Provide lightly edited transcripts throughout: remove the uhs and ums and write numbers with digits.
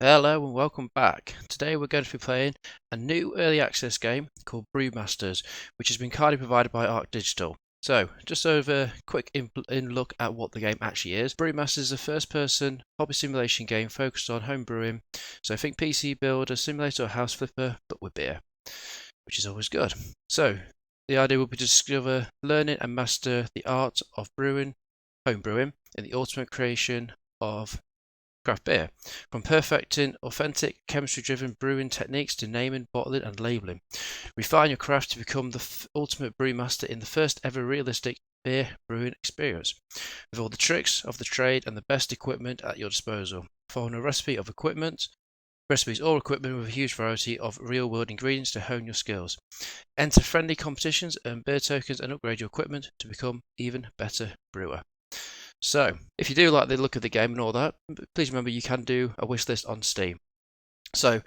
Hello and welcome back. Today we're going to be playing a new early access game called Brewmasters, which has been kindly provided by Auroch Digital. So, just over a quick look at what the game actually is. Brewmasters is a first-person hobby simulation game focused on home brewing. So think PC builder, simulator or house flipper, but with beer, which is always good. So, the idea will be to discover, learning and master the art of brewing, home brewing, and the ultimate creation of craft beer, from perfecting authentic chemistry-driven brewing techniques to naming, bottling and labelling. Refine your craft to become the ultimate brewmaster in the first ever realistic beer brewing experience, with all the tricks of the trade and the best equipment at your disposal. Following a recipe of recipes or equipment with a huge variety of real-world ingredients to hone your skills. Enter friendly competitions, earn beer tokens and upgrade your equipment to become even better brewer. So, if you do like the look of the game and all that, please remember you can do a wish list on Steam. So,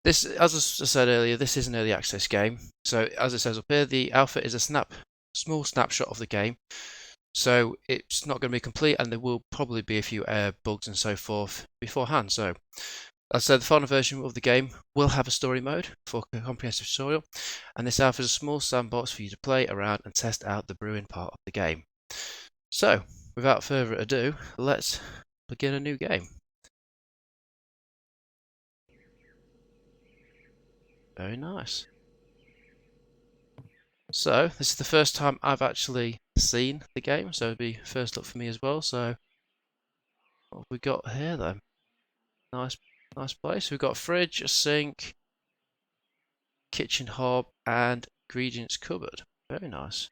this, as I said earlier, this is an early access game. So, as it says up here, the alpha is a small snapshot of the game. So, it's not going to be complete, and there will probably be a few bugs and so forth beforehand. So, as I said, the final version of the game will have a story mode for a comprehensive tutorial, and this alpha is a small sandbox for you to play around and test out the brewing part of the game. So, without further ado, let's begin a new game. Very nice. So, this is the first time I've actually seen the game, so it'll be first look for me as well. So, what have we got here then? Nice place. We've got a fridge, a sink, kitchen hob, and ingredients cupboard. Very nice.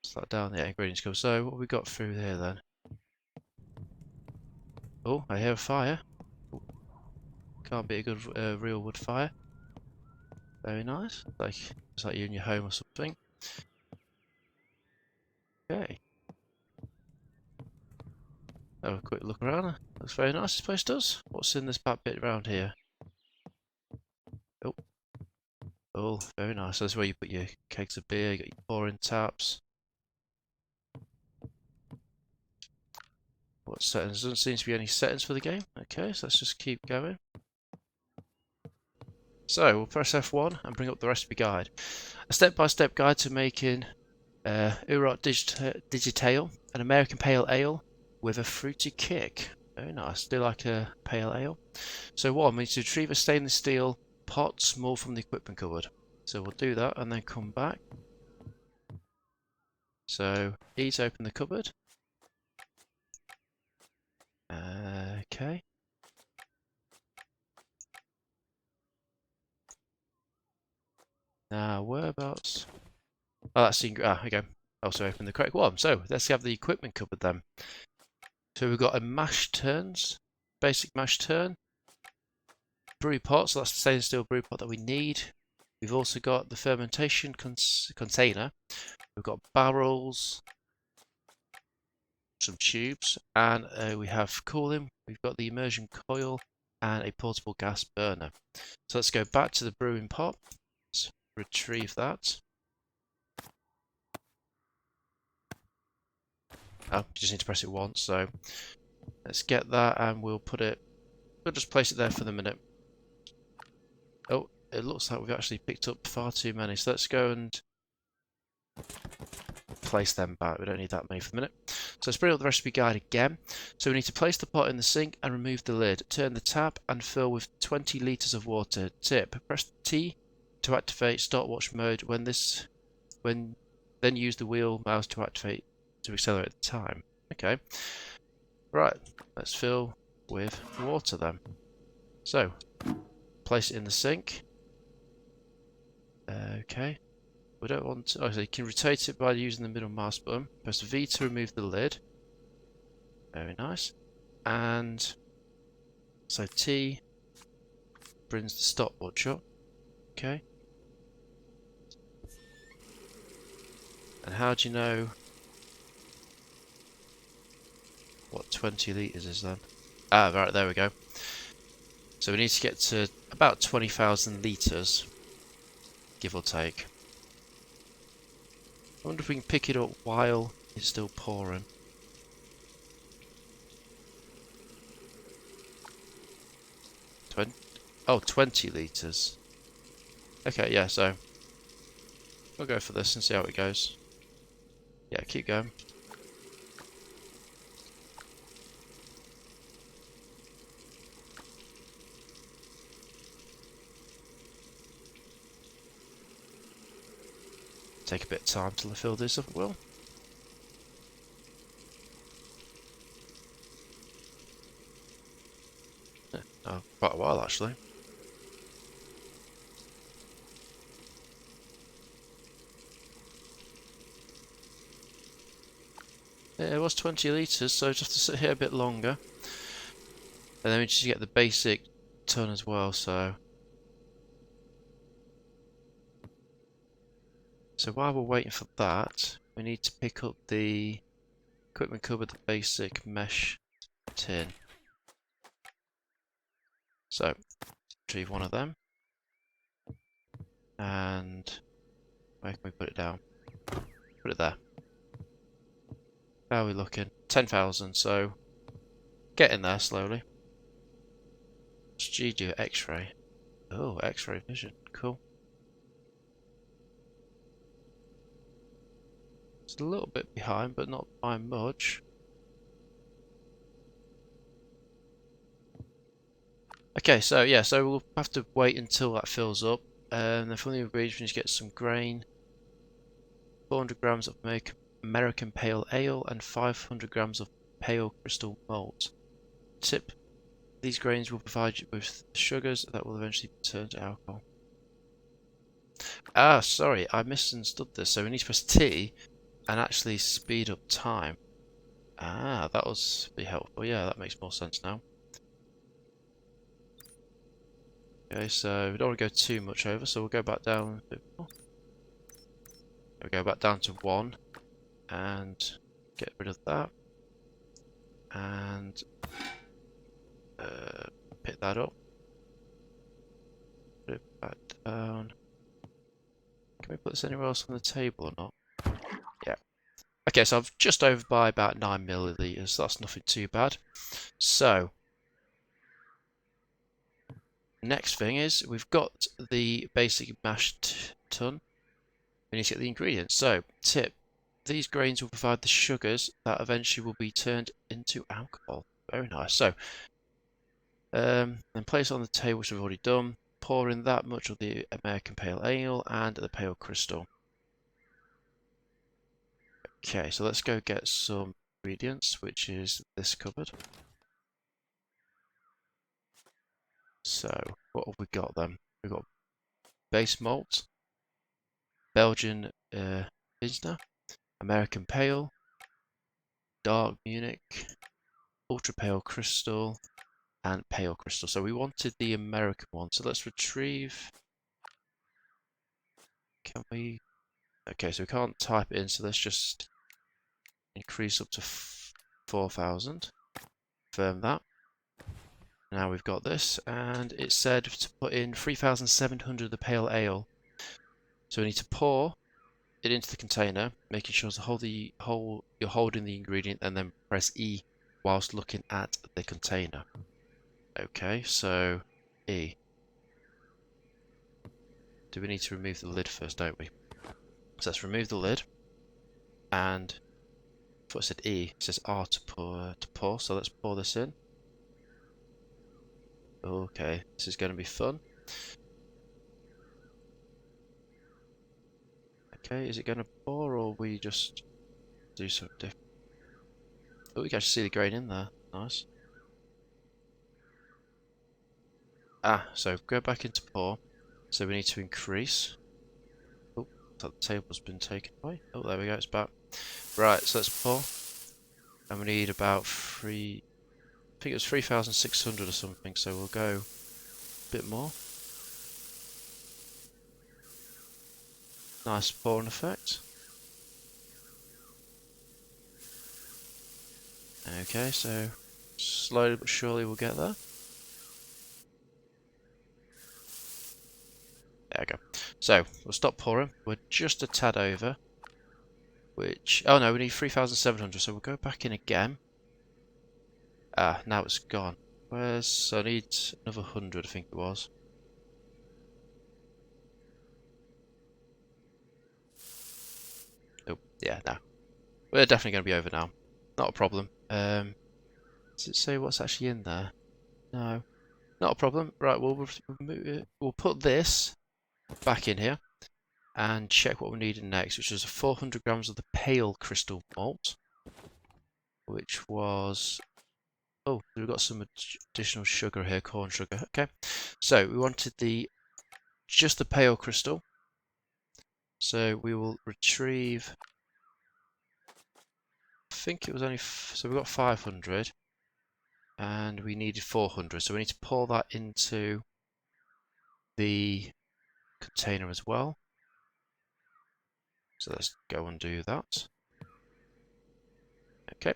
Start down the ingredients cupboard. So, what have we got through here then? Oh, I hear a fire. Can't be a good real wood fire. Very nice. It's like you're in your home or something. Okay. Have a quick look around. Looks very nice, this place does. What's in this back bit around here? Oh. Oh, very nice. That's where you put your kegs of beer, you got your pouring taps. What settings? Doesn't seem to be any settings for the game. Okay, so let's just keep going. So, we'll press F1 and bring up the recipe guide. A step-by-step guide to making Auroch Digitale, an American pale ale with a fruity kick. Very nice. Do like a pale ale. So one, we need to retrieve a stainless steel pot small from the equipment cupboard. So we'll do that and then come back. So E to open the cupboard. Okay. Now whereabouts? Oh, that's the here we go. Also open the correct one. So let's have the equipment cupboard then. So we've got a mash turns, basic mash turn, brew pot. So that's the stainless steel brew pot that we need. We've also got the fermentation container. We've got barrels, some tubes, and we have cooling. We've got the immersion coil and a portable gas burner. So let's go back to the brewing pot. Let's retrieve that. Oh, you just need to press it once. So let's get that, and we'll just place it there for the minute. Oh, it looks like we've actually picked up far too many. So let's go and place them back. We don't need that many for the minute. So let's bring up the recipe guide again. So we need to place the pot in the sink and remove the lid. Turn the tap and fill with 20 litres of water. Tip: press T to activate stopwatch mode. Then use the wheel mouse to accelerate the time. Okay. Right. Let's fill with water then. So place it in the sink. Okay. We don't want to. Oh, so you can rotate it by using the middle mouse button. Press V to remove the lid. Very nice. And so T brings the stopwatch up. Okay. And how do you know what 20 litres is then? Ah, right, there we go. So we need to get to about 20,000 litres, give or take. I wonder if we can pick it up while it's still pouring. 20 litres. Okay, yeah, so we'll go for this and see how it goes. Yeah, keep going. Take a bit of time till I fill this up, will. Yeah, oh, quite a while actually. Yeah, it was 20 litres, so just have to sit here a bit longer. And then we just get the basic ton as well, so... So while we're waiting for that, we need to pick up the equipment cupboard, the basic mesh tin. So, retrieve one of them. And where can we put it down? Put it there. How are we looking? 10,000, so getting there slowly. Studio X-ray. Oh, X-ray vision. Cool. It's a little bit behind, but not by much. Okay, so yeah, so we'll have to wait until that fills up. And then from the ingredients, we need to get some grain, 400 grams of American Pale Ale, and 500 grams of Pale Crystal Malt. Tip: these grains will provide you with sugars that will eventually turn to alcohol. Ah, sorry, I misunderstood this. So we need to press T and actually speed up time. Ah, that was be helpful. Yeah, that makes more sense now. Okay, so we don't want to go too much over, so we'll go back down a bit more. We'll go back down to 1 and get rid of that. And pick that up. Put it back down. Can we put this anywhere else on the table or not? Yeah. Okay, so I've just over by about 9 milliliters. So that's nothing too bad. So, next thing is we've got the basic mashed tun. We need to get the ingredients. So, tip: these grains will provide the sugars that eventually will be turned into alcohol. Very nice. So, then place on the table, which we've already done. Pour in that much of the American Pale Ale and the Pale Crystal. Okay, so let's go get some ingredients, which is this cupboard. So, what have we got then? We've got base malt, Belgian Pilsner, American Pale, Dark Munich, Ultra Pale Crystal, and Pale Crystal. So we wanted the American one. So let's retrieve. Can we? Okay, so we can't type it in. So let's just increase up to 4,000. Confirm that. Now we've got this, and it said to put in 3,700 of the Pale Ale. So we need to pour it into the container, making sure to you're holding the ingredient, and then press E whilst looking at the container. Okay, so E. Do we need to remove the lid first, don't we? So let's remove the lid, and I thought it said E. It says R to pour. So let's pour this in. Okay, this is going to be fun. Okay, is it going to pour, or we just do something different? Oh, we can actually see the grain in there. Nice. Ah, so go back into pour. So we need to increase. Oh, the table's been taken away. Oh, there we go, it's back. Right, so let's pour. And we need about I think it was 3,600 or something, so we'll go a bit more. Nice pouring effect. Okay, so slowly but surely we'll get there. There we go. So we'll stop pouring. We're just a tad over. Oh no, we need 3,700, so we'll go back in again. Ah, now it's gone. So I need another 100, I think it was. Oh, yeah, no. We're definitely going to be over now. Not a problem. Does it say what's actually in there? No. Not a problem. Right, we'll put this back in here and check what we're needing next, which is 400 grams of the pale crystal malt, which was... Oh, we've got some additional sugar here, corn sugar. Okay, so we wanted just the pale crystal. So we will retrieve... I think it was only... So we got 500 and we needed 400. So we need to pour that into the container as well. So let's go and do that. Okay,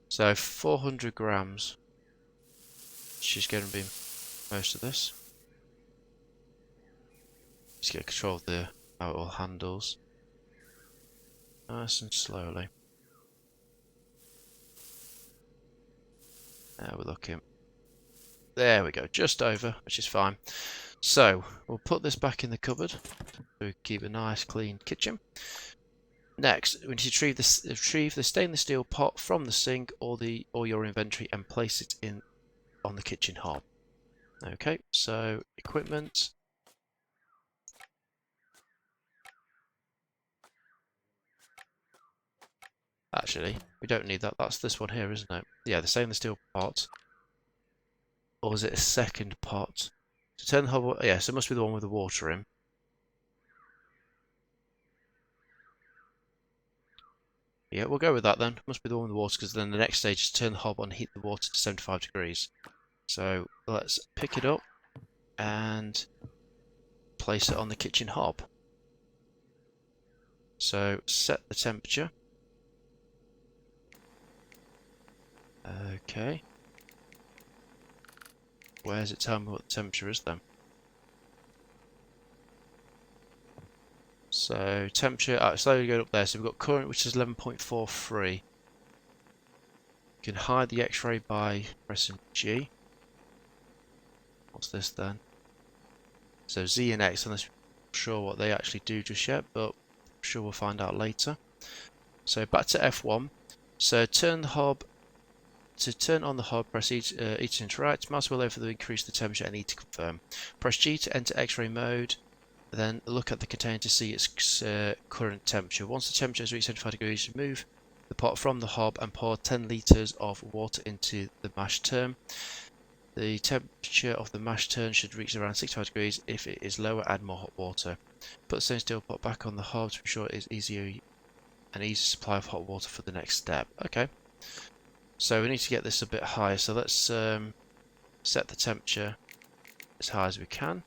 so 400 grams. She's going to be most of this. Just get control of how it all handles. Nice and slowly. There we're looking. There we go, just over, which is fine. So we'll put this back in the cupboard to keep a nice clean kitchen. Next, we need to retrieve the stainless steel pot from the sink or your inventory and place it on the kitchen hob. Okay, so equipment. Actually, we don't need that. That's this one here, isn't it? Yeah, the stainless steel pot. Or is it a second pot? To turn the hob, yes, it must be the one with the water in. Yeah, we'll go with that then. Must be the one with the water, because then the next stage is turn the hob on and heat the water to 75 degrees. So let's pick it up and place it on the kitchen hob. So set the temperature. Okay. Where does it tell me what the temperature is then? So temperature, slowly going up there. So we've got current, which is 11.43. You can hide the X-ray by pressing G. What's this then? So Z and X, unless we're sure what they actually do just yet, but I'm sure we'll find out later. So back to F1. So turn the hob. To turn on the hob, press E to interact. Mouse wheel over to increase the temperature and E to confirm. Press G to enter X-ray mode. Then look at the container to see its current temperature. Once the temperature has reached 75 degrees, remove the pot from the hob and pour 10 litres of water into the mash tun. The temperature of the mash tun should reach around 65 degrees. If it is lower, add more hot water. Put the stainless steel pot back on the hob to ensure it is an easy supply of hot water for the next step. Okay. So we need to get this a bit higher. So let's set the temperature as high as we can.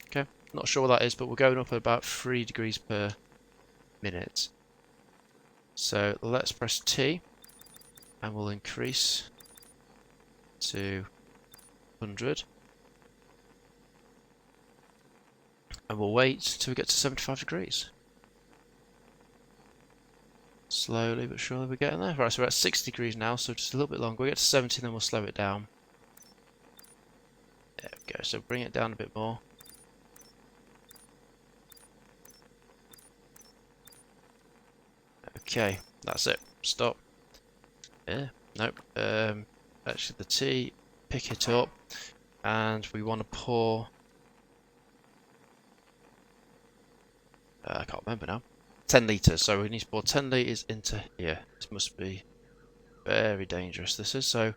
Okay, not sure what that is, but we're going up at about 3 degrees per minute. So let's press T and we'll increase to 100. And we'll wait till we get to 75 degrees. Slowly but surely we're getting there. Right, so we're at 60 degrees now, so just a little bit longer. We'll get to 70 and then we'll slow it down. There we go, so bring it down a bit more. Okay, that's it. Stop. Yeah, nope. Actually the T, pick it up, and we want to pour... I can't remember now. 10 litres, so we need to pour 10 litres into here. This must be very dangerous, this is. So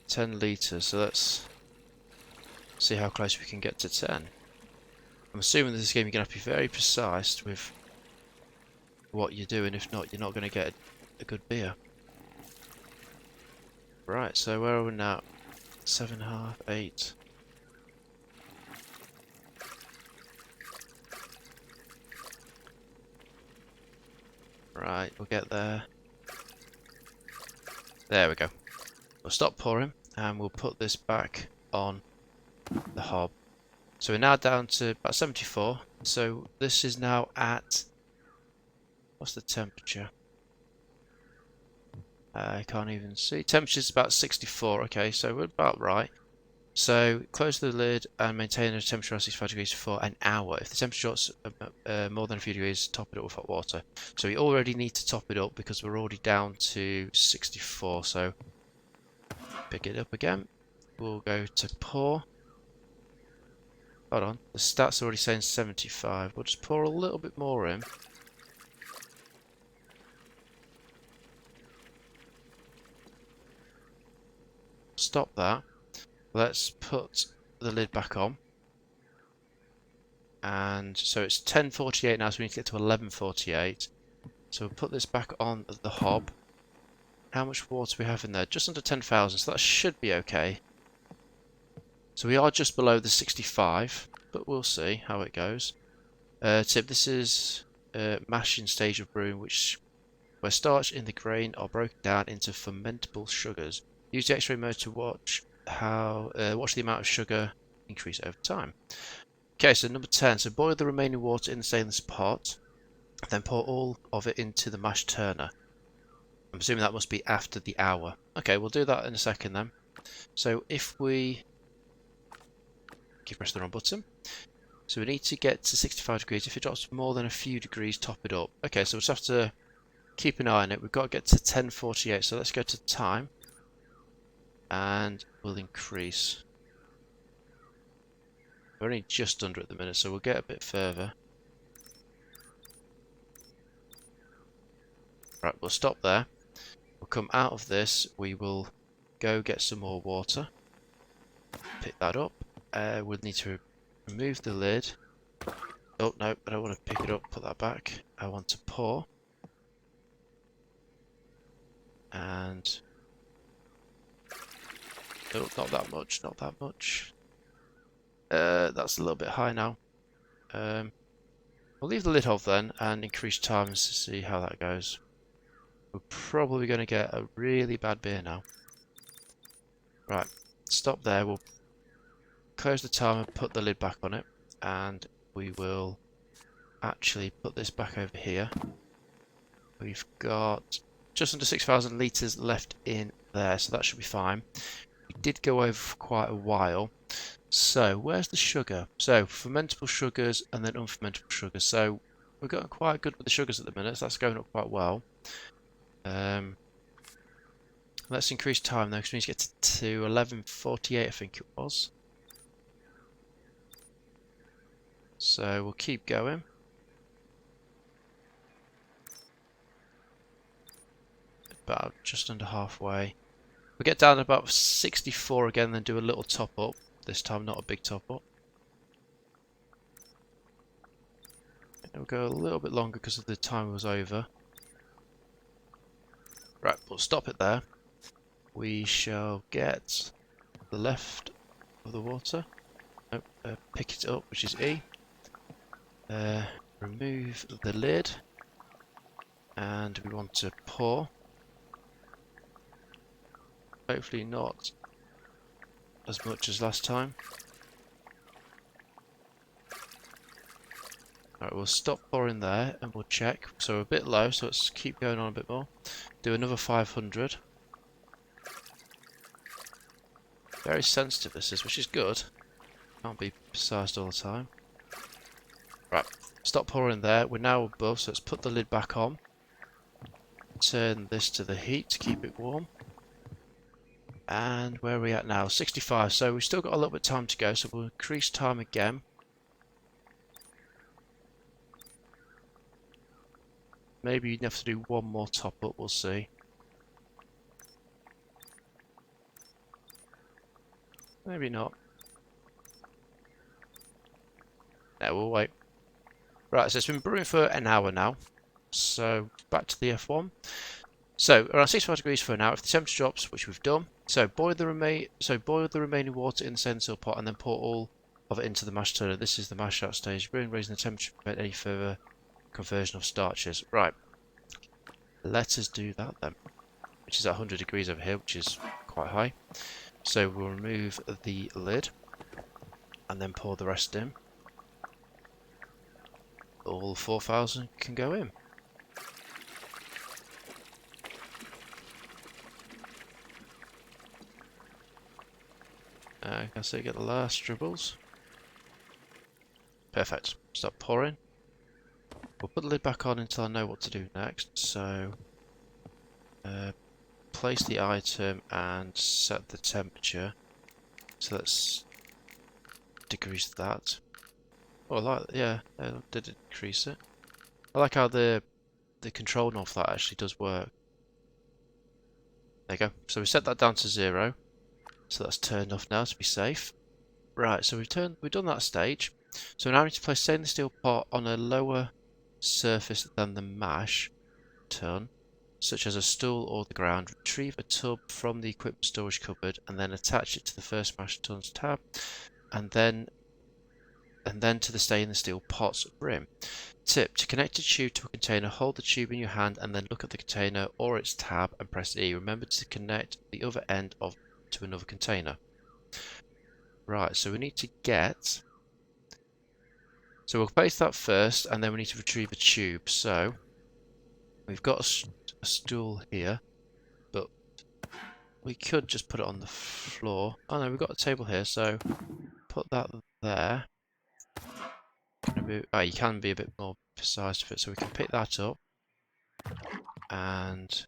10 litres, so let's see how close we can get to 10. I'm assuming in this game you're going to have to be very precise with what you're doing. If not, you're not going to get a good beer. Right, so where are we now? 7.5, 8. Right, we'll get there. There we go. We'll stop pouring and we'll put this back on the hob. So we're now down to about 74. So this is now at... What's the temperature? I can't even see. Temperature's about 64. Okay, so we're about right. So close the lid and maintain a temperature of 65 degrees for an hour. If the temperature drops more than a few degrees, top it up with hot water. So we already need to top it up because we're already down to 64. So pick it up again. We'll go to pour. Hold on, the stats are already saying 75. We'll just pour a little bit more in. Stop that. Let's put the lid back on. And so it's 10:48 now, so we need to get to 11:48. So we'll put this back on the hob. How much water we have in there? Just under 10,000, so that should be okay. So we are just below the 65, but we'll see how it goes. Tip, this is mashing stage of brewing, where starch in the grain are broken down into fermentable sugars. Use the X-ray mode to watch the amount of sugar increase over time. Okay, so number 10. So boil the remaining water in the stainless pot, then pour all of it into the mash turner. I'm assuming that must be after the hour. Okay, we'll do that in a second then. So if we keep pressing the wrong button. So we need to get to 65 degrees. If it drops more than a few degrees, top it up. Okay, so we'll just have to keep an eye on it. We've got to get to 10:48. So let's go to time. And we'll increase. We're only just under at the minute, so we'll get a bit further. Right, we'll stop there. We'll come out of this. We will go get some more water. Pick that up. We'll need to remove the lid. Oh, no, I don't want to pick it up. Put that back. I want to pour. And... oh, not that much, not that much. That's a little bit high now. We'll leave the lid off then and increase time to see how that goes. We're probably going to get a really bad beer now. Right, stop there. We'll close the timer, put the lid back on it, and we will actually put this back over here. We've got just under 6,000 litres left in there, so that should be fine. We did go over for quite a while. So, where's the sugar? So, fermentable sugars and then unfermentable sugars. So, we're getting quite good with the sugars at the minute, so that's going up quite well. Let's increase time though, because we need to get to 11:48, I think it was. So, we'll keep going. About just under halfway. We'll get down to about 64 again, then do a little top up. This time, not a big top up. And we'll go a little bit longer because of the time was over. Right, we'll stop it there. We shall get the left of the water. Nope, pick it up, which is E. Remove the lid. And we want to pour. Hopefully not as much as last time. Alright, we'll stop pouring there and we'll check. So we're a bit low, so let's keep going on a bit more. Do another 500. Very sensitive this is, which is good. Can't be precise all the time. Right, stop pouring there. We're now above, so let's put the lid back on. Turn this to the heat to keep it warm. And where are we at now? 65. So we've still got a little bit of time to go, so we'll increase time again. Maybe you'd have to do one more top up, we'll see. Maybe not. No, we'll wait. Right, so it's been brewing for an hour now. So back to the F1. So around 65 degrees for an hour. If the temperature drops, which we've done, so boil the remaining water in the stainless pot and then pour all of it into the mash turner. This is the mash out stage. Brewing, raising the temperature to prevent any further conversion of starches. Right. Let us do that then, which is at 100 degrees over here, which is quite high. So we'll remove the lid and then pour the rest in. All 4,000 can go in. Can I see get the last dribbles? Perfect. Stop pouring. We'll put the lid back on until I know what to do next. So, place the item and set the temperature. So let's decrease that. Oh, I like, yeah, did it decrease it? I like how the control knob for that actually does work. There you go. So we set that down to 0. So that's turned off now to be safe. Right, so we've done that stage. So now we need to place stainless steel pot on a lower surface than the mash tun, such as a stool or the ground. Retrieve a tub from the equipment storage cupboard and then attach it to the first mash tun's tab, and then to the stainless steel pot's brim. Tip: to connect a tube to a container, hold the tube in your hand and then look at the container or its tab and press E. Remember to connect the other end to another container. Right, so we need to get... So we'll place that first, and then we need to retrieve a tube. So we've got a stool here, but we could just put it on the floor. Oh no, we've got a table here, so put that there. You can be a bit more precise with it, so we can pick that up, and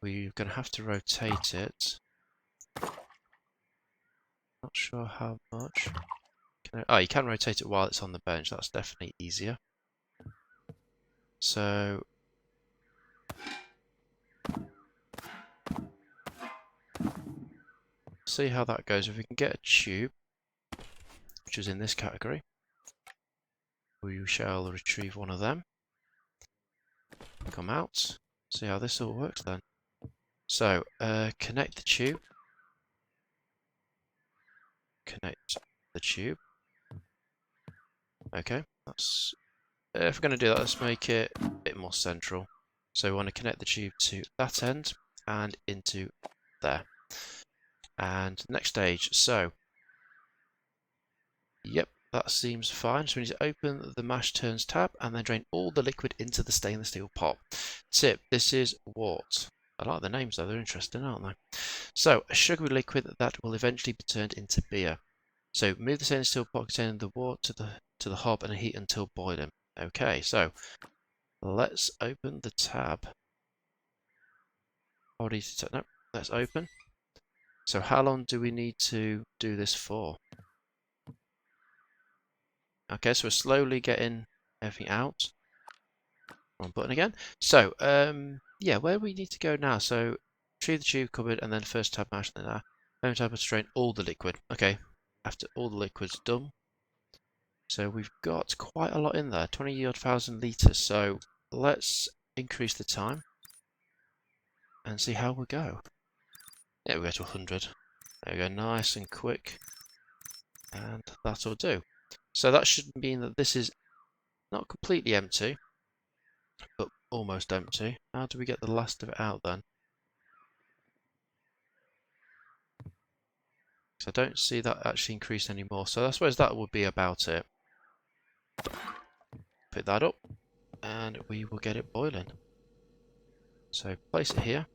we're going to have to rotate it. Not sure how much. You can rotate it while it's on the bench. That's definitely easier. So see how that goes. If we can get a tube, which is in this category, we shall retrieve one of them. Come out. See how this all works then. So connect the tube. Connect the tube. Okay, that's... if we're going to do that, let's make it a bit more central. So we want to connect the tube to that end and into there. And next stage, so yep, that seems fine. So we need to open the mash turns tab and then drain all the liquid into the stainless steel pot. Tip: this is wort. I like the names though, they're interesting, aren't they? So a sugary liquid that will eventually be turned into beer. So move the stainless steel pot containing the wort to the hob and heat until boiling. Okay, so let's open the tab. No, let's open. So how long do we need to do this for? Okay, so we're slowly getting everything out. Wrong button again. So, yeah, where we need to go now? So, retrieve the tube cupboard and then first tab mash, then home tab to strain all the liquid. Okay, after all the liquid's done. So we've got quite a lot in there, 20,000 litres. So let's increase the time and see how we go. Yeah, we go to 100. There we go, nice and quick. And that'll do. So that should mean that this is not completely empty, but almost empty. How do we get the last of it out then? So I don't see that actually increased anymore. So I suppose that would be about it. Pick that up and we will get it boiling. So place it here.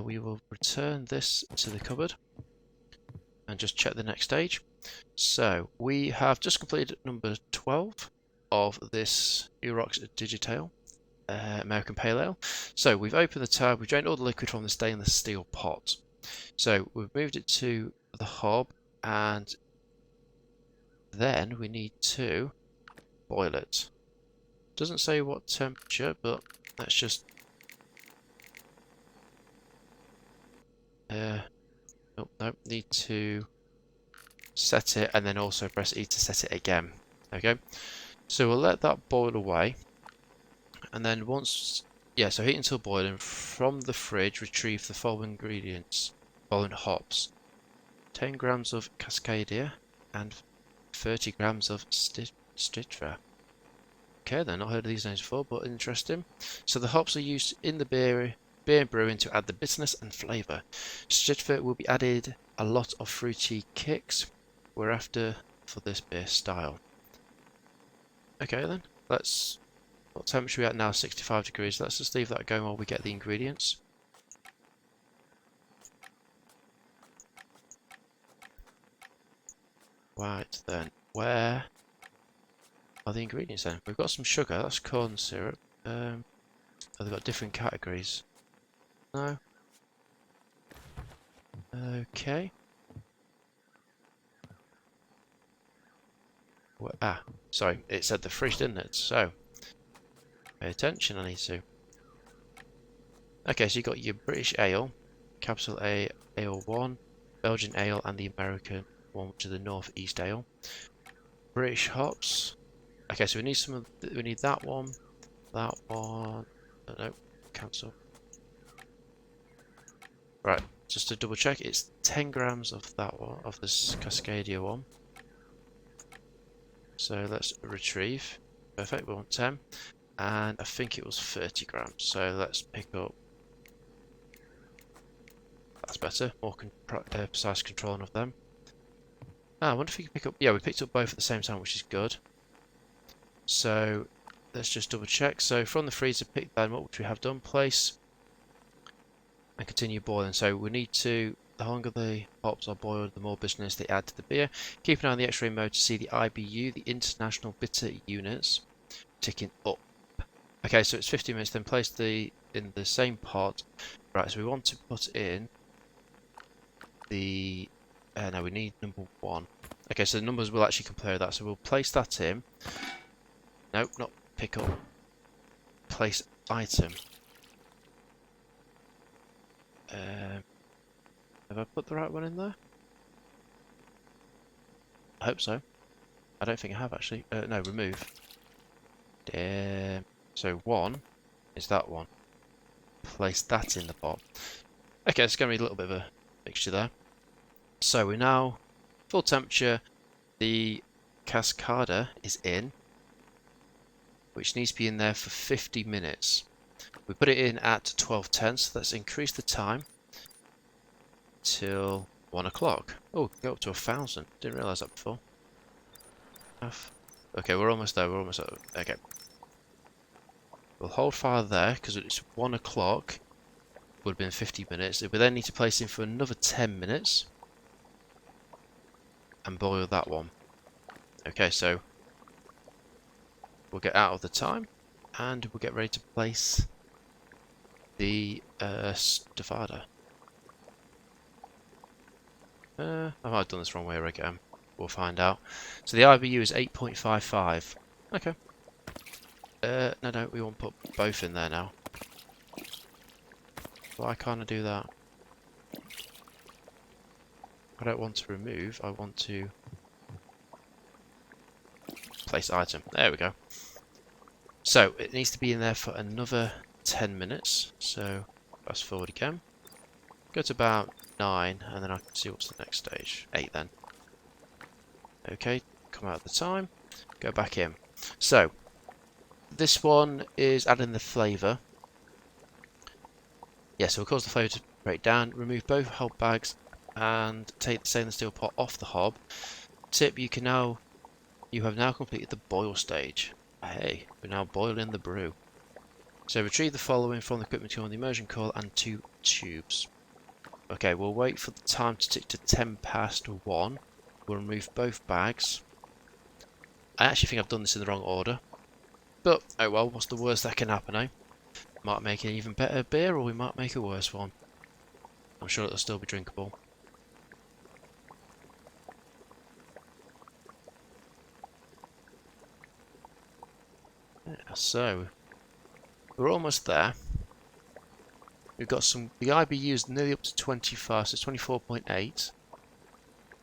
We will return this to the cupboard and just check the next stage. So we have just completed number 12 of this Auroch Digitale American Pale Ale. So we've opened the tab, we've drained all the liquid from the stainless steel pot. So we've moved it to the hob and then we need to boil it. Doesn't say what temperature, but let's just no, need to set it and then also press E to set it again. Okay, so we'll let that boil away and then once, yeah, so heat until boiling. From the fridge, retrieve the following ingredients, following hops: 10 grams of Cascadia and 30 grams of Stitra. Okay, then not heard of these names before, but interesting. So the hops are used in the beer and brewing to add the bitterness and flavour. Stitra will be added a lot of fruity kicks we're after for this beer style. Okay then, what temperature are we at now? 65 degrees. Let's just leave that going while we get the ingredients. Right then, where are the ingredients then? We've got some sugar, that's corn syrup. Oh, they've got different categories. No. Okay. Sorry, it said the fridge, didn't it? So, pay attention, I need to. Okay, so you got your British ale, capital A, Ale 1, Belgian ale, and the American one, which is the Northeast ale. British hops. Okay, so we need we need that one, that one. Oh, no, cancel. Right, just to double check, it's 10 grams of that one, of this Cascadia one. So let's retrieve. Perfect, we want 10. And I think it was 30 grams. So let's pick up. That's better. More precise controlling of them. I wonder if we can pick up. Yeah, we picked up both at the same time, which is good. So let's just double check. So from the freezer, pick them up, which we have done. Place and continue boiling. So we need to. The longer the hops are boiled, the more bitterness they add to the beer. Keep an eye on the X-ray mode to see the IBU, the International Bitter Units, ticking up. Okay, so it's 50 minutes. Then place in the same pot. Right, so we want to put in the. No, we need number 1. Okay, so the numbers will actually compare that. So we'll place that in. Nope, not pick up. Place item. Have I put the right one in there? I hope so. I don't think I have actually. No, remove. So 1 is that one. Place that in the pot. Okay, it's going to be a little bit of a mixture there. So we're now full temperature. The Cascada is in, which needs to be in there for 50 minutes. We put it in at 12:10, so let's increase the time till 1 o'clock. Oh, go up to 1,000. Didn't realise that before. Okay, we're almost there. We're almost there. Okay. We'll hold fire there because it's 1 o'clock. Would have been 50 minutes. We then need to place in for another 10 minutes and boil that one. Okay, so we'll get out of the time and we'll get ready to place the Stevada. I might have done this wrong way again. We'll find out. So the IBU is 8.55. Okay. No, we want to put both in there now. Why can't I do that? I don't want to remove, I want to place item. There we go. So it needs to be in there for another 10 minutes. So fast forward again. Go to about 9 and then I can see what's the next stage. 8 then. Okay, come out of the time. Go back in. So this one is adding the flavour. Yeah, so we'll cause the flavour to break down. Remove both hob bags and take the stainless steel pot off the hob. Tip: you have now completed the boil stage. Hey, we're now boiling the brew. So retrieve the following from the equipment tool on the immersion coil and 2 tubes. Okay, we'll wait for the time to tick to 10 past 1. We'll remove both bags. I actually think I've done this in the wrong order. But, oh well, what's the worst that can happen, eh? Might make an even better beer, or we might make a worse one. I'm sure it'll still be drinkable. Yeah, so, we're almost there. We've got the IBU is nearly up to 25, so it's 24.8.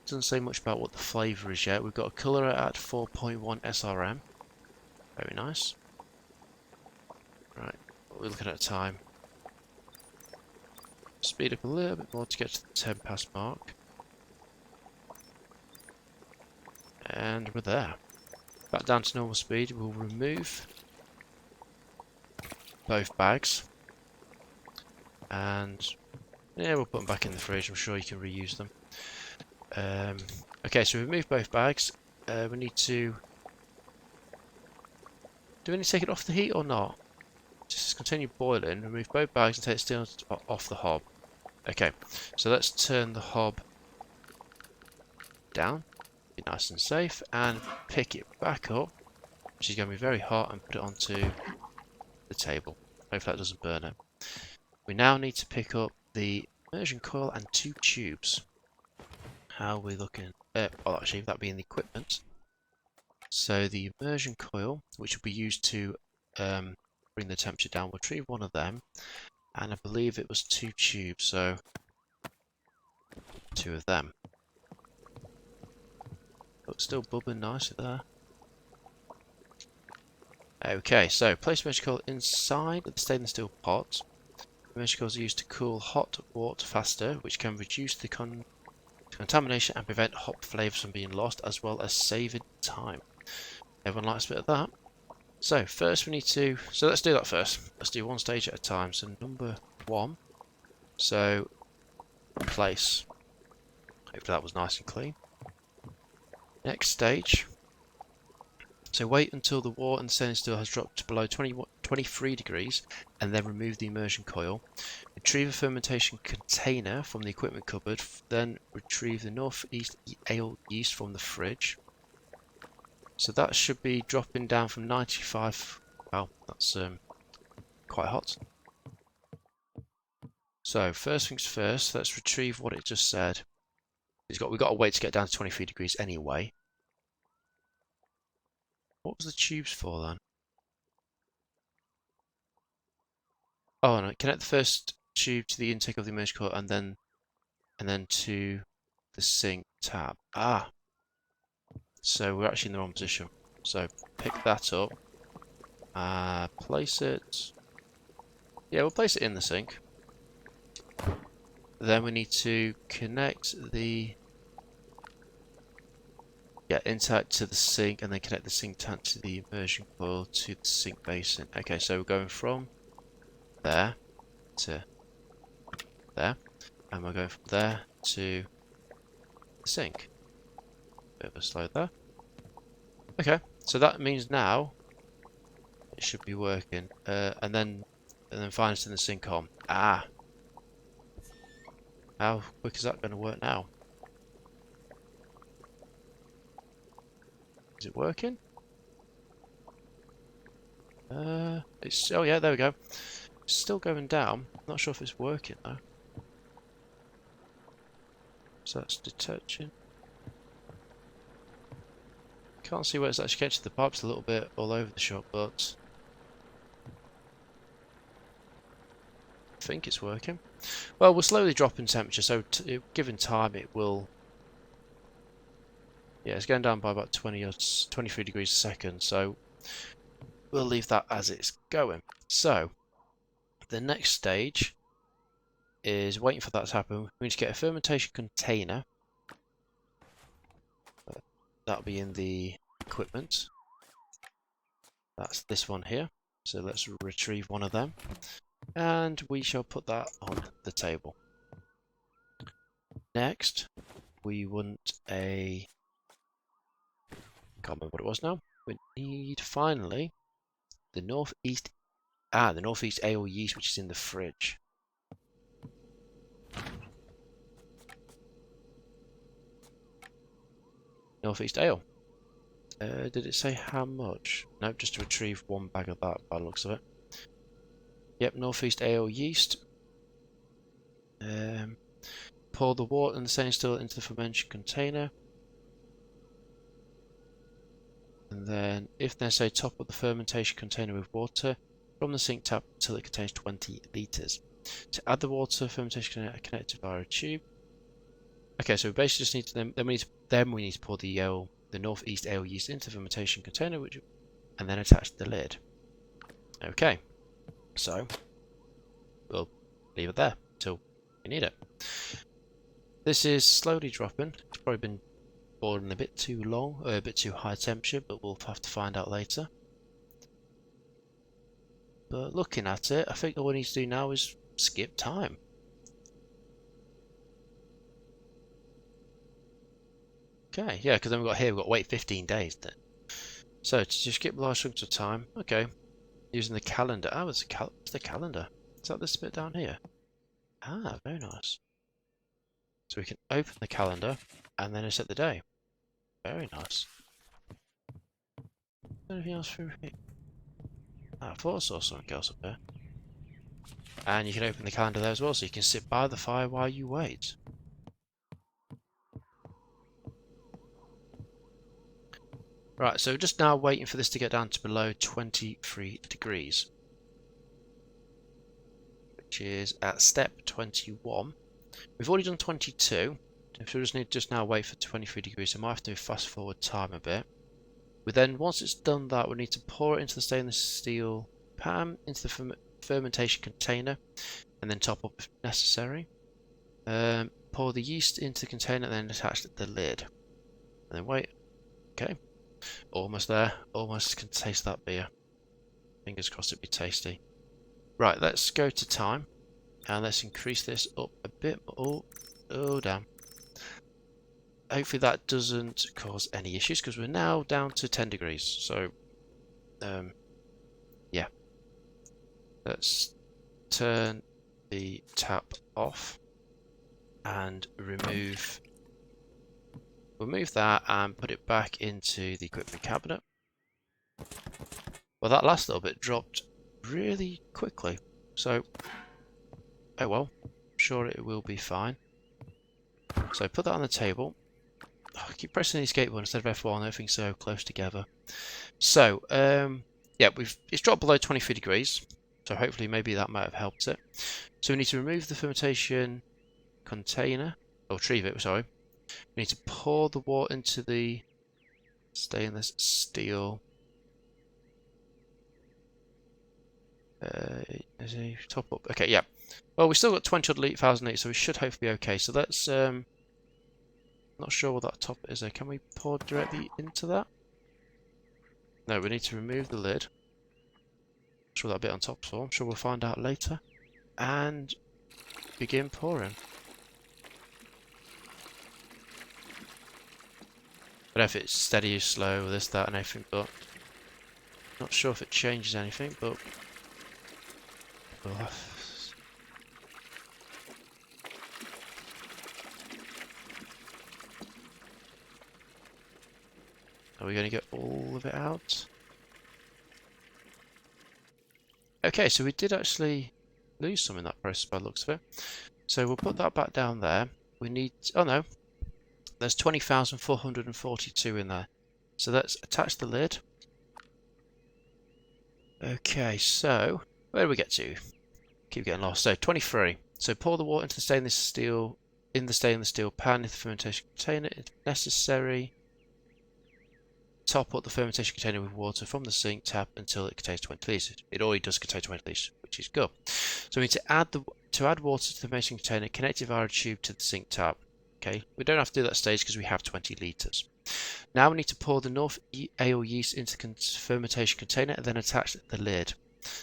Doesn't say much about what the flavour is yet. We've got a colour at 4.1 SRM. Very nice. Right, we're looking at time. Speed up a little bit more to get to the 10 past mark. And we're there. Back down to normal speed. We'll remove both bags. And yeah, we'll put them back in the fridge. I'm sure you can reuse them. Okay, so we've moved both bags. We need to... Do we need to take it off the heat or not? Just continue boiling. Remove both bags and take the steel off the hob. Okay, so let's turn the hob down. be nice and safe, and pick it back up, which is going to be very hot, and put it onto the table. Hopefully that doesn't burn it. We now need to pick up the immersion coil and 2 tubes. How are we looking? Well, actually, that being the equipment. So the immersion coil, which will be used to bring the temperature down, we'll retrieve one of them, and I believe it was 2 tubes, so 2 of them. But still bubbling nicely there. Okay, so place immersion coil inside the stainless steel pot. Immersion coils are used to cool hot water faster, which can reduce the contamination and prevent hop flavours from being lost, as well as saving time. Everyone likes a bit of that. So first we need to, so let's do that first. Let's do one stage at a time. So number 1. So place. Hopefully that was nice and clean. Next stage. So wait until the water and the stainless steel has dropped to below 23 degrees, and then remove the immersion coil. Retrieve a fermentation container from the equipment cupboard, then retrieve the northeast ale yeast from the fridge. So that should be dropping down from 95. Wow, that's quite hot. So first things first, let's retrieve what it just said. We've got to wait to get down to 23 degrees anyway. What was the tubes for then? Oh no, connect the first tube to the intake of the immersion coil, and then to the sink tab. Ah, so we're actually in the wrong position. So pick that up. Place it. Yeah, we'll place it in the sink. Then we need to connect the intake to the sink, and then connect the sink tank to the immersion coil to the sink basin. Okay, so we're going from there to there, and we're going from there to the sink. Bit of a slow there. Okay, so that means now it should be working, and then finally in the sink on. Ah, how quick is that going to work now? Is it working? It's, oh yeah, there we go. It's still going down. Not sure if it's working though. So that's detaching. Can't see where it's actually getting to. The pipe's a little bit all over the shop, but I think it's working. Well, we're slowly dropping temperature, so given time it will. Yeah, it's going down by about 20 or 23 degrees a second, so we'll leave that as it's going. So the next stage is waiting for that to happen. We need to get a fermentation container. That'll be in the equipment. That's this one here. So let's retrieve one of them, and we shall put that on the table. Next, we want a... can't remember what it was now. We need finally the northeast ale yeast, which is in the fridge. Northeast ale. Did it say how much? Nope, just to retrieve one bag of that by the looks of it. Yep, northeast ale yeast. Pour the water and the stainless steel into the fermentation container. And then, if necessary, top up the fermentation container with water from the sink tap until it contains 20 litres. To add the water, fermentation container connected via a tube. Okay, so we basically just need to then we need to pour the northeast ale yeast into the fermentation container, and then attach the lid. Okay, so we'll leave it there until we need it. This is slowly dropping. It's probably been boiling a bit too long, or a bit too high temperature, but we'll have to find out later. But looking at it, I think all we need to do now is skip time. Okay, yeah, because then we've got to wait 15 days then. So to just skip large chunks of time, okay, using the calendar. Oh, it's the calendar. Is that this bit down here? Ah, very nice. So we can open the calendar and then set the day. Very nice. Anything else through here? I thought I saw something else up there. And you can open the calendar there as well, so you can sit by the fire while you wait. Right, so just now waiting for this to get down to below 23 degrees. Which is at step 21. We've already done 22. So we just need to now wait for 23 degrees. So I might have to fast forward time a bit. We then, once it's done that, we need to pour it into the stainless steel pan, into the fermentation container, and then top up if necessary. Pour the yeast into the container and then attach the lid. And then wait. Okay. Almost there. Almost can taste that beer. Fingers crossed it'd be tasty. Right, let's go to time. And let's increase this up a bit more. Oh, damn. Hopefully that doesn't cause any issues because we're now down to 10 degrees. So, yeah. Let's turn the tap off and remove that and put it back into the equipment cabinet. Well, that last little bit dropped really quickly. So, oh well, I'm sure it will be fine. So put that on the table. Oh, I keep pressing the escape button instead of F1, everything's so close together. So, yeah, it's dropped below 23 degrees. So hopefully maybe that might have helped it. So we need to remove the fermentation container, or retrieve it, sorry. We need to pour the water into the stainless steel is a top up. Okay, yeah. Well, we've still got 20,000 litres, so we should hopefully be okay. So let's not sure what that top is there. Can we pour directly into that? No, we need to remove the lid. Not sure that bit on top for. I'm sure we'll find out later. And begin pouring. I don't know if it's steady or slow, this, that, and everything, but not sure if it changes anything, but we'll have... Are we going to get all of it out? Okay, so we did actually lose some in that process by the looks of it. So we'll put that back down there. We need... Oh no. There's 20,442 in there. So let's attach the lid. Okay, so... Where do we get to? Keep getting lost. So 23. So pour the water into the stainless steel... In the stainless steel pan, in the fermentation container if necessary. Top up the fermentation container with water from the sink tap until it contains 20 litres. It already does contain 20 litres, which is good. So we need to add water to the fermentation container, connect it via a tube to the sink tap. Okay, we don't have to do that stage because we have 20 litres. Now we need to pour the North Ale yeast into the fermentation container and then attach the lid.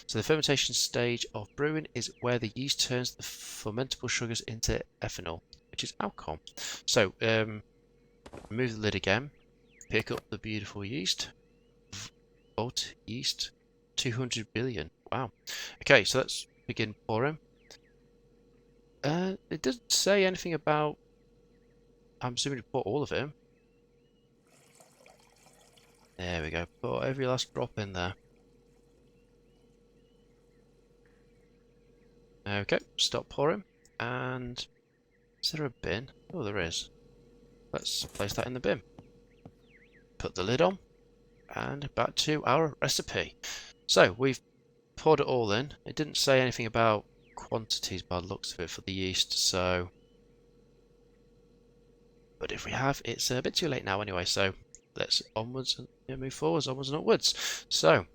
So the fermentation stage of brewing is where the yeast turns the fermentable sugars into ethanol, which is alcohol. So remove the lid again. Pick up the beautiful yeast. Volt yeast. 200 billion. Wow. Okay, so let's begin pouring. It doesn't say anything about... I'm assuming to pour all of it in. There we go. Pour every last drop in there. Okay, stop pouring. And... Is there a bin? Oh, there is. Let's place that in the bin. Put the lid on, and back to our recipe. So we've poured it all in. It didn't say anything about quantities by the looks of it for the yeast, so... But if we have, it's a bit too late now anyway, so let's onwards and move forwards, onwards and upwards. So,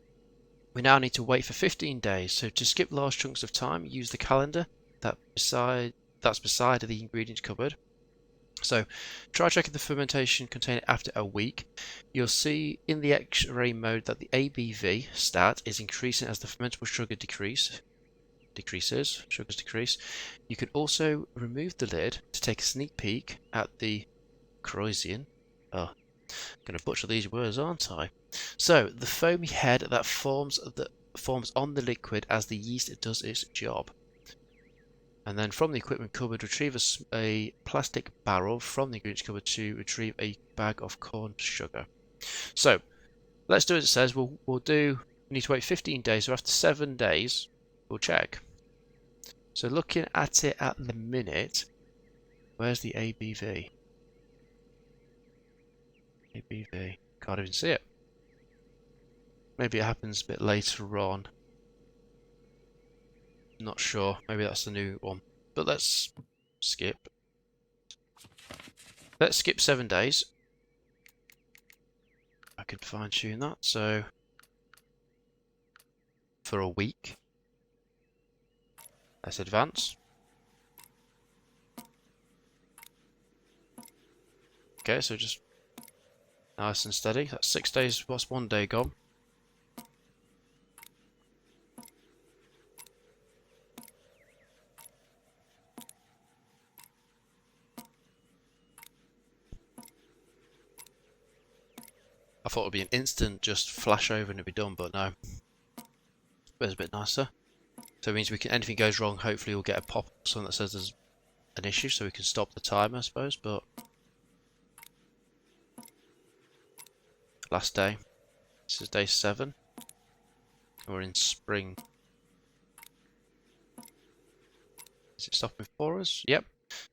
we now need to wait for 15 days. So to skip large chunks of time, use the calendar that's beside the ingredients cupboard. So, try checking the fermentation container after a week. You'll see in the X-ray mode that the ABV stat is increasing as the fermentable sugar sugars decrease. You can also remove the lid to take a sneak peek at the Croisian. Oh, I'm going to butcher these words, aren't I? So, the foamy head that forms on the liquid as the yeast does its job. And then from the equipment cupboard, retrieve a plastic barrel from the ingredients cupboard to retrieve a bag of corn sugar. So let's do as it says. We need to wait 15 days. So after 7 days, we'll check. So looking at it at the minute, where's the ABV? ABV. Can't even see it. Maybe it happens a bit later on. Not sure. Maybe that's the new one. But let's skip. Let's skip 7 days. I could fine tune that. So for a week. Let's advance. Okay, so just nice and steady. That's 6 days. What's 1 day gone? I thought it would be an instant just flash over and it'd be done, but no. But it's a bit nicer. So it means we can, anything goes wrong, hopefully we'll get a pop up, something that says there's an issue, so we can stop the timer, I suppose. But last day. This is day 7. We're in spring. Is it stopping for us? Yep.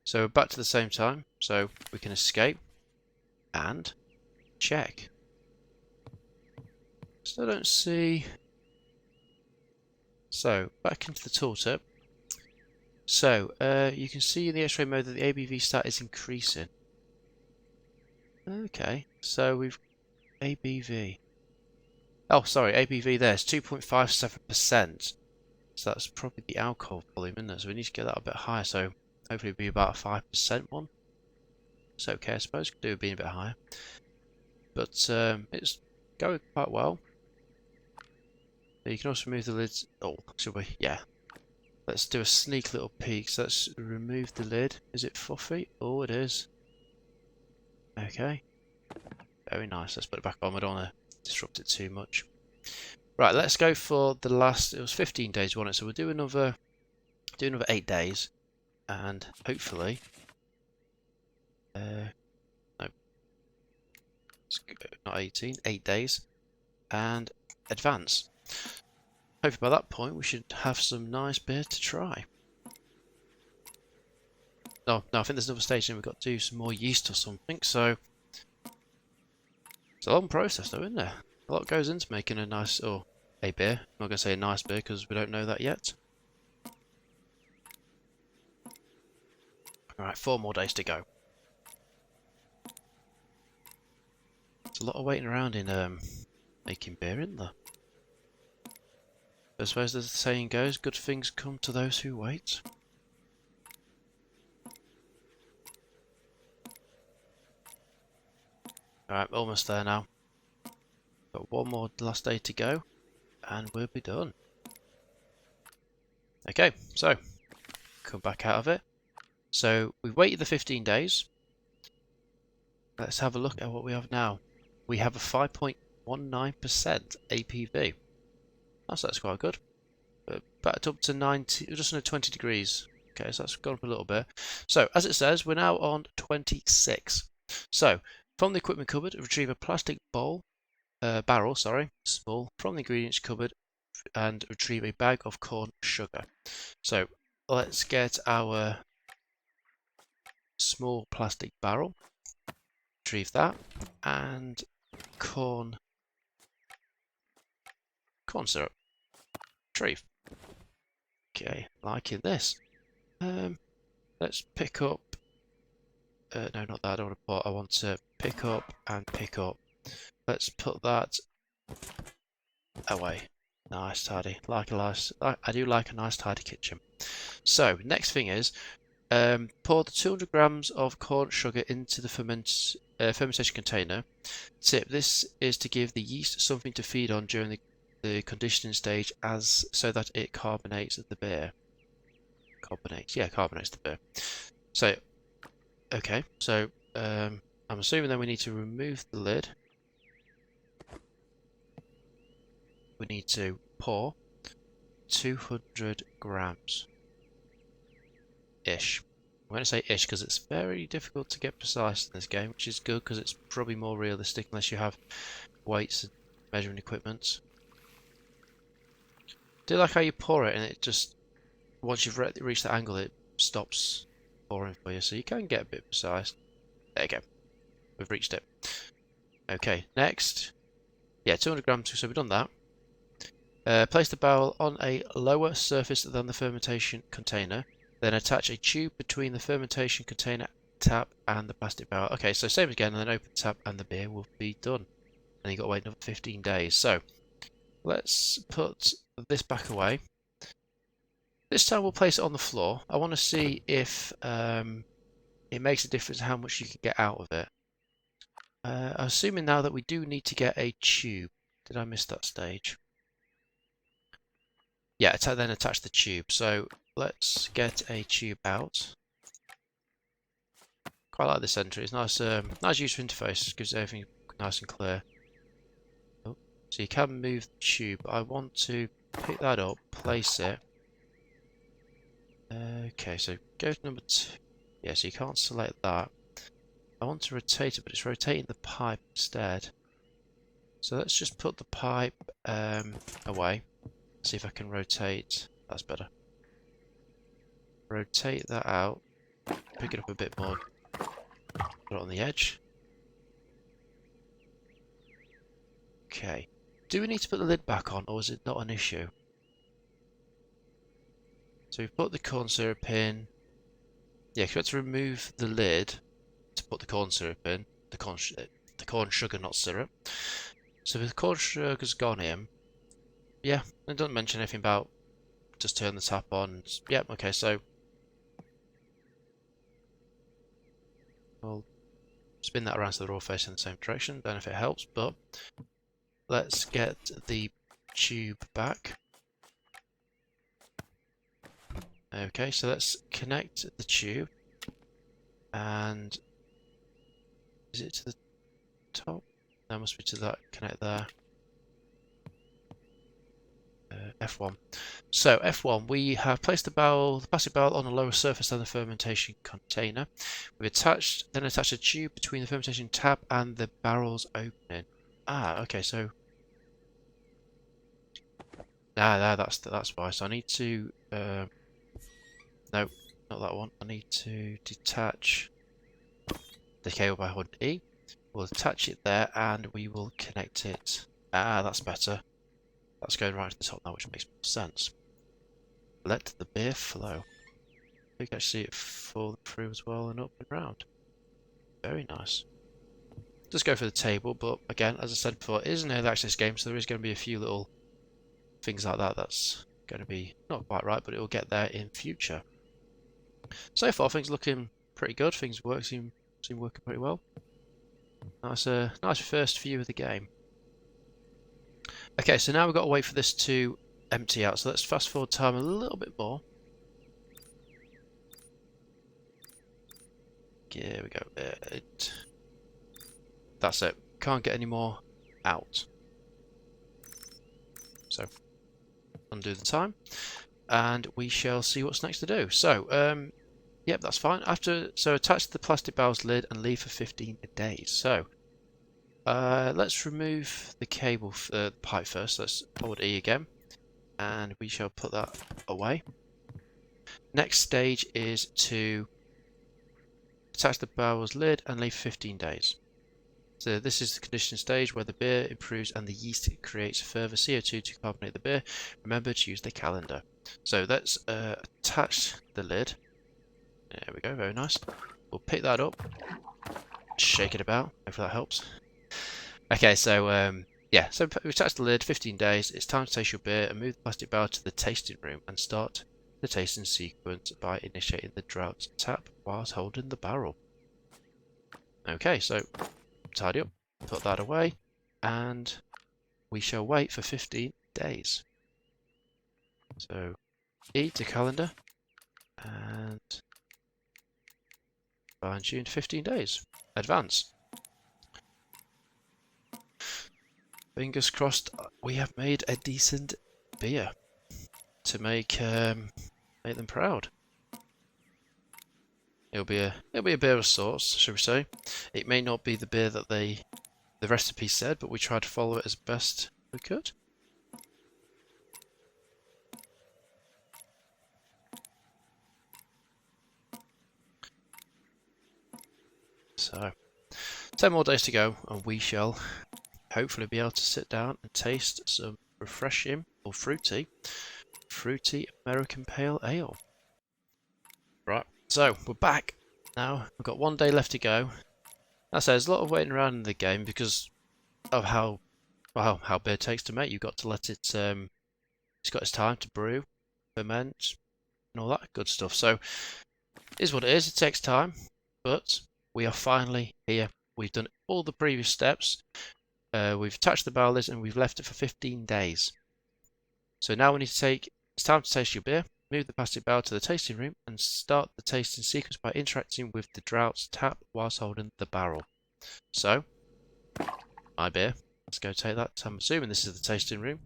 So we're back to the same time, so we can escape and check. Still don't see. So back into the tooltip. So you can see in the X-ray mode that the ABV stat is increasing. Okay, so we've ABV. Oh, sorry, ABV there is 2.57%. So that's probably the alcohol volume, isn't it? So we need to get that a bit higher. So hopefully it'll be about a 5% one. It's okay, I suppose. Could do with being a bit higher. But it's going quite well. You can also remove the lids. Oh, should we? Yeah. Let's do a sneak little peek. So let's remove the lid. Is it fluffy? Oh, it is. Okay. Very nice. Let's put it back on. We don't want to disrupt it too much. Right, let's go for the last. It was 15 days, wasn't it? So we'll do another 8 days, and hopefully, no, not 18, 8 days, and advance. Hopefully by that point we should have some nice beer to try. No, I think there's another stage and we've got to do some more yeast or something, so it's a long process though, isn't there? A lot goes into making a nice, or a beer. I'm not going to say a nice beer because we don't know that yet. Alright, 4 more days to go. It's a lot of waiting around in making beer, isn't there? I suppose as the saying goes, good things come to those who wait. Alright, almost there now. Got 1 more last day to go, and we'll be done. Okay, so, come back out of it. So, we've waited the 15 days. Let's have a look at what we have now. We have a 5.19% APV. That's quite good. Backed up to 90, just under 20 degrees. Okay, so that's gone up a little bit. So, as it says, we're now on 26. So, from the equipment cupboard, retrieve a plastic barrel, small, from the ingredients cupboard, and retrieve a bag of corn sugar. So, let's get our small plastic barrel, retrieve that, and corn syrup, retrieve. Okay, liking this. Let's pick up. No, not that. I don't want to put. I want to pick up and pick up. Let's put that away. Nice, tidy. I do like a nice, tidy kitchen. So next thing is, pour the 200 grams of corn sugar into the fermentation container. Tip: this is to give the yeast something to feed on during the conditioning stage, so that it carbonates the beer. Carbonates the beer. So, okay, so I'm assuming then we need to remove the lid. We need to pour 200 grams. ish. I'm going to say ish because it's very difficult to get precise in this game, which is good because it's probably more realistic unless you have weights and measuring equipment. Do like how you pour it and it just, once you've reached that angle, it stops pouring for you, so you can get a bit precise. There you go. We've reached it. Okay, next. Yeah, 200 grams, so we've done that. Place the barrel on a lower surface than the fermentation container. Then attach a tube between the fermentation container tap and the plastic barrel. Okay, so same again, and then open the tap and the beer will be done. And you've got to wait another 15 days. So, let's put this back away. This time we'll place it on the floor. I want to see if it makes a difference how much you can get out of it. I'm assuming now that we do need to get a tube. Did I miss that stage? Yeah, then attach the tube. So let's get a tube out. Quite like this entry. It's nice, nice user interface. Gives everything nice and clear. Oh, so you can move the tube. I want to pick that up, place it. Okay, so go to number 2. Yeah, so you can't select that. I want to rotate it, but it's rotating the pipe instead. So let's just put the pipe away. See if I can rotate. That's better. Rotate that out. Pick it up a bit more. Put it on the edge. Okay. Do we need to put the lid back on, or is it not an issue? So we've put the corn syrup in. Yeah, because we have to remove the lid to put the corn syrup in. The corn sugar, not syrup. So the corn sugar's gone in. Yeah, it doesn't mention anything about just turn the tap on. Yep, yeah, okay, so we'll spin that around so they're all facing the same direction. Don't know if it helps, but let's get the tube back. Okay, so let's connect the tube. And is it to the top? That must be to that. Connect there. F1. So F1, we have placed the plastic barrel on a lower surface than the fermentation container. We've then attached a tube between the fermentation tap and the barrel's opening. Ah, okay, so that's why. So I need to no, not that one. I need to detach the cable by holding E. We'll attach it there and we will connect it. Ah, that's better. That's going right to the top now, which makes more sense. Let the beer flow. You can actually see it fall through as well and up and round. Very nice. Just go for the table, but again, as I said before, it is an early access game, so there is going to be a few little things like that that's going to be not quite right, but it will get there in future. So far, things looking pretty good. Things seem working pretty well. Nice, nice first view of the game. Okay, so now we've got to wait for this to empty out. So let's fast forward time a little bit more. Here we go. That's it. Can't get any more out. So undo the time, and we shall see what's next to do. So, yep, that's fine. So attach the plastic barrel's lid and leave for 15 days. So, let's remove the cable, the pipe first. Let's hold E again, and we shall put that away. Next stage is to attach the barrel's lid and leave 15 days. So this is the conditioning stage where the beer improves and the yeast creates further CO2 to carbonate the beer. Remember to use the calendar. So let's attach the lid. There we go, very nice. We'll pick that up, shake it about, hopefully that helps. Okay, so yeah, so we attach the lid, 15 days. It's time to taste your beer and move the plastic barrel to the tasting room and start the tasting sequence by initiating the draught tap whilst holding the barrel. Okay, so tidy up, put that away, and we shall wait for 15 days. So E to calendar, and fine tune 15 days. Advance. Fingers crossed we have made a decent beer to make them proud. It'll be a beer of sorts, should we say? It may not be the beer that the recipe said, but we tried to follow it as best we could. So, 10 more days to go, and we shall hopefully be able to sit down and taste some refreshing or fruity American Pale Ale. Right, so we're back now. We've got 1 day left to go. As I say, there's a lot of waiting around in the game because of how beer takes to make. You've got to let it. It's got its time to brew, ferment, and all that good stuff. So, it is what it is. It takes time, but we are finally here. We've done all the previous steps. We've attached the barrel lids and we've left it for 15 days. So now we need to take. It's time to taste your beer. Move the plastic barrel to the tasting room and start the tasting sequence by interacting with the drought's tap whilst holding the barrel. So, my beer. Let's go take that. I'm assuming this is the tasting room.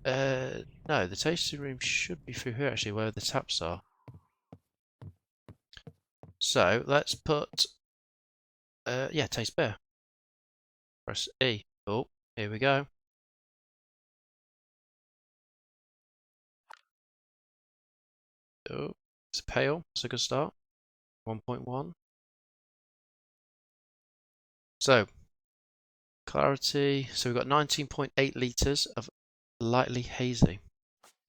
No, the tasting room should be through here actually, where the taps are. So let's put. Yeah, taste beer. Press E. Oh, here we go. Oh, it's pale. It's a good start. 1.1. So, clarity. So we've got 19.8 litres of lightly hazy.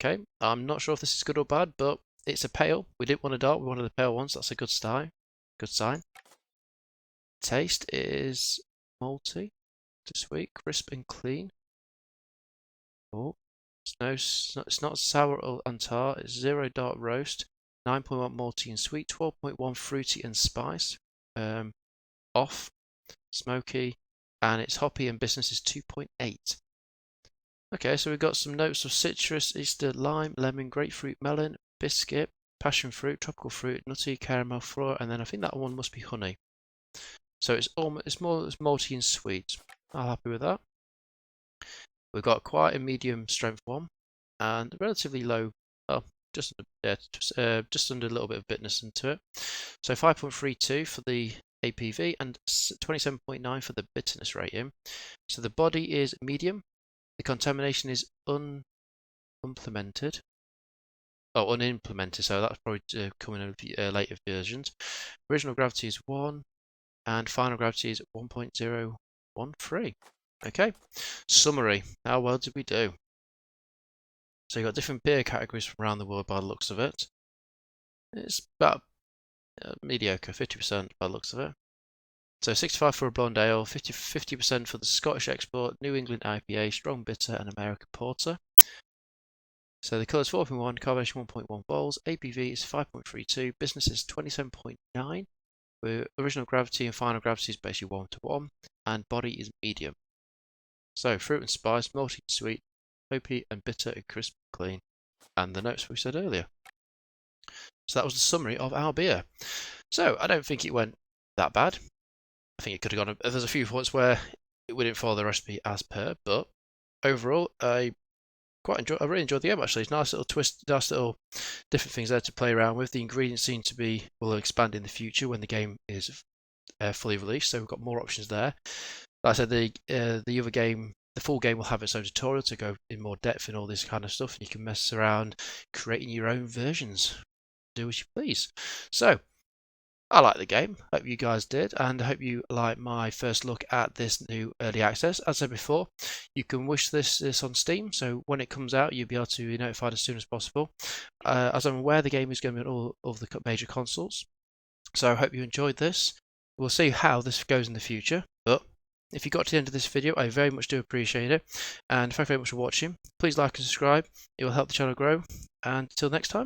Okay, I'm not sure if this is good or bad, but it's a pale. We didn't want a dark, we wanted the pale ones. That's a good sign. Good sign. Taste is malty to sweet, crisp and clean. Oh, it's not sour or tart. It's 0 dark roast, 9.1 malty and sweet, 12.1 fruity and spice. Off, smoky, and it's hoppy and bitterness is 2.8. Okay, so we've got some notes of citrus, Easter, lime, lemon, grapefruit, melon, biscuit, passion fruit, tropical fruit, nutty, caramel, floral, and then I think that one must be honey. So it's malty and sweet. I'm happy with that. We've got quite a medium strength one and relatively low, well, just under a little bit of bitterness into it. So 5.32 for the APV and 27.9 for the bitterness rating. So the body is medium. The contamination is unimplemented. So that's probably coming in later versions. Original gravity is 1 and final gravity is 1.013. Okay, summary. How well did we do? So you've got different beer categories from around the world by the looks of it. It's about mediocre, 50% by the looks of it. So 65 for a blonde ale, 50% for the Scottish export, New England IPA, strong bitter and American porter. So the colour is 4.1, carbonation 1.1 vols, ABV is 5.32, business is 27.9, where original gravity and final gravity is basically 1 to 1, and body is medium. So fruit and spice, malty and sweet, hoppy and bitter and crisp and clean, and the notes we said earlier. So that was the summary of our beer. So I don't think it went that bad. I think it could have gone. There's a few points where we didn't follow the recipe as per, but overall, I really enjoyed the game. Actually, it's nice little twist, nice little different things there to play around with. The ingredients seem to will expand in the future when the game is fully released. So we've got more options there. Like I said, the other game, the full game will have its own tutorial to go in more depth in all this kind of stuff, and you can mess around creating your own versions. Do as you please. So. I like the game, hope you guys did, and I hope you like my first look at this new early access. As I said before, you can wish this on Steam, so when it comes out you'll be able to be notified as soon as possible. As I'm aware, the game is going to be on all of the major consoles, so I hope you enjoyed this. We'll see how this goes in the future, but if you got to the end of this video, I very much do appreciate it, and thank you very much for watching. Please like and subscribe, it will help the channel grow, and until next time.